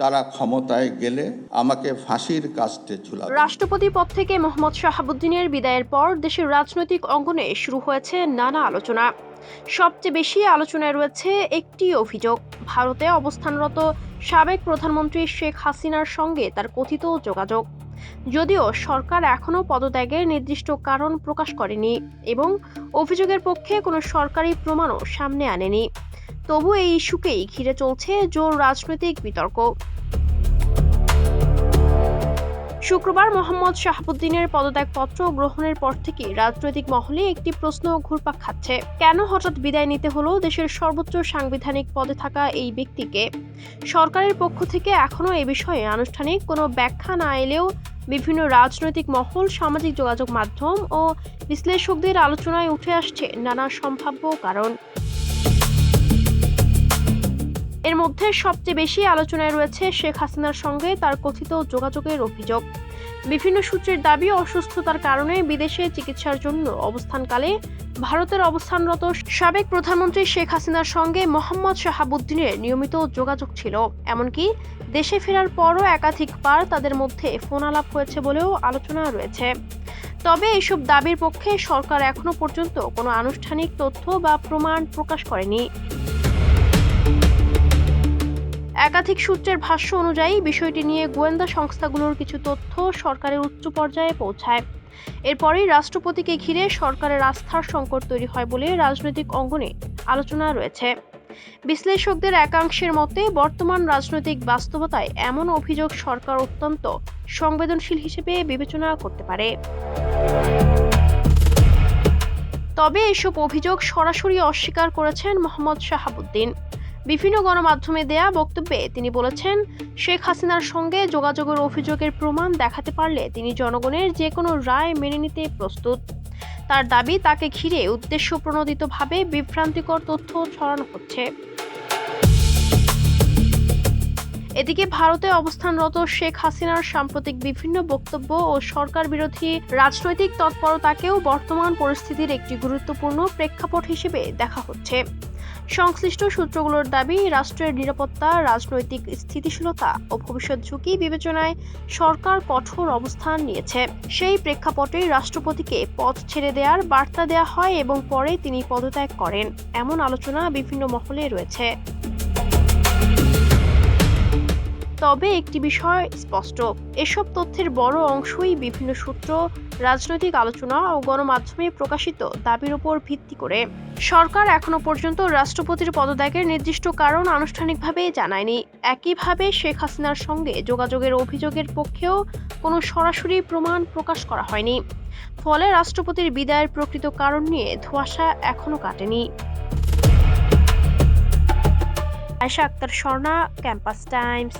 তারা ক্ষমতায় গেলে আমাকে ফাঁসির কাস্টে ঝুলাবে। রাষ্ট্রপতি পদ থেকে মোহাম্মদ শাহাবুদ্দিনের বিদায়ের পর দেশের রাজনৈতিক অঙ্গনে শুরু হয়েছে নানা আলোচনা। সবচেয়ে বেশি আলোচনায় রয়েছে একটি অভিযোগ, ভারতে অবস্থানরত সাবেক প্রধানমন্ত্রী শেখ হাসিনার সঙ্গে তার কথিত যোগাযোগ। যদিও সরকার এখনও পদত্যাগের নির্দিষ্ট কারণ প্রকাশ করেনি এবং অভিযোগের পক্ষে কোনো সরকারি প্রমাণও সামনে আনেনি, তবু এই ইস্যুকেই ঘিরে চলছে জোর রাজনৈতিক বিতর্ক। শুক্রবার মোহাম্মদ শাহাবুদ্দিনের পদত্যাগপত্র গ্রহণের পর থেকে রাজনৈতিক মহলে একটি প্রশ্ন ঘুরপাক খাচ্ছে, কেন হঠাৎ বিদায় নিতে হলো দেশের সর্বোচ্চ সাংবিধানিক পদে থাকা এই ব্যক্তিকে। সরকারের পক্ষ থেকে এখনও এ বিষয়ে আনুষ্ঠানিক কোনো ব্যাখ্যা না এলেও বিভিন্ন রাজনৈতিক মহল, সামাজিক যোগাযোগ মাধ্যম ও বিশ্লেষকদের আলোচনায় উঠে আসছে নানা সম্ভাব্য কারণ। এর মধ্যে সবচেয়ে বেশি আলোচনায় রয়েছে শেখ হাসিনার সঙ্গে তার কথিত যোগাযোগের অভিযোগ। বিভিন্ন সূত্রের দাবি, অসুস্থতার কারণে বিদেশে চিকিৎসার জন্য অবস্থানকালে ভারতের অবস্থানরত সাবেক প্রধানমন্ত্রী শেখ হাসিনার সঙ্গে মোহাম্মদ শাহাবুদ্দিনের নিয়মিত যোগাযোগ ছিল। এমনকি দেশে ফেরার পরও একাধিকবার তাদের মধ্যে ফোন আলাপ হয়েছে বলেও আলোচনা রয়েছে। তবে এসব দাবির পক্ষে সরকার এখনো পর্যন্ত কোনো আনুষ্ঠানিক তথ্য বা প্রমাণ প্রকাশ করেনি। একাধিক সূত্রের ভাষ্য অনুযায়ী বিষয়টি নিয়ে গোয়েন্দা সংস্থাগুলোর কিছু তথ্য সরকারের উচ্চ পর্যায়ে পৌঁছায়। এরপরই রাষ্ট্রপতিকে ঘিরে সরকারের আস্থার সংকট তৈরি হয় বলে রাজনৈতিক অঙ্গনে আলোচনা রয়েছে। বিশ্লেষকদের একাংশের মতে বর্তমান রাজনৈতিক বাস্তবতায় এমন অভিযোগ সরকার অত্যন্ত সংবেদনশীল হিসেবে বিবেচনা করতে পারে। তবে এসব অভিযোগ সরাসরি অস্বীকার করেছেন মোহাম্মদ শাহাবুদ্দিন। বিভিন্ন গণমাধ্যমে দেয়া বক্তব্যে তিনি বলেছেন, শেখ হাসিনার সঙ্গে যোগাযোগের অভিযোগের প্রমাণ দেখাতে পারলে তিনি জনগণের যে কোনো রায় মেনে নিতে প্রস্তুত। তার দাবি, তাকে ঘিরে উদ্দেশ্যপ্রণোদিতভাবে বিভ্রান্তিকর তথ্য ছড়ানো হচ্ছে। এদিকে ভারতে অবস্থানরত শেখ হাসিনার সাম্প্রতিক বিভিন্ন বক্তব্য ও সরকার বিরোধী রাজনৈতিক তৎপরতাকেও বর্তমান পরিস্থিতির একটি গুরুত্বপূর্ণ প্রেক্ষাপট হিসেবে দেখা হচ্ছে। সংশ্লিষ্ট সূত্রগুলোর দাবি, রাষ্ট্রের নিরাপত্তা, রাজনৈতিক স্থিতিশীলতা ও ভবিষ্যৎ ঝুঁকি বিবেচনায় সরকার কঠোর অবস্থান নিয়েছে। সেই প্রেক্ষাপটেই রাষ্ট্রপতিকে পদ ছেড়ে দেওয়ার বার্তা দেওয়া হয় এবং পরে তিনি পদত্যাগ করেন, এমন আলোচনা বিভিন্ন মহলে রয়েছে। তবে একটি বিষয় স্পষ্ট, এসব তথ্যের বড় অংশই বিভিন্ন সূত্র, রাজনৈতিক আলোচনা ও গণমাধ্যমে প্রকাশিত দাবির উপর ভিত্তি করে। সরকার এখনো পর্যন্ত রাষ্ট্রপতির পদত্যাগের নির্দিষ্ট কারণ আনুষ্ঠানিকভাবে জানায়নি। একইভাবে শেখ হাসিনার সঙ্গে যোগাযোগের অভিযোগের পক্ষেও কোনো সরাসরি প্রমাণ প্রকাশ করা হয়নি। ফলে রাষ্ট্রপতির বিদায়ের প্রকৃত কারণ নিয়ে ধোঁয়াশা এখনো কাটেনি। Ayesha Akter Swarna, campus Times.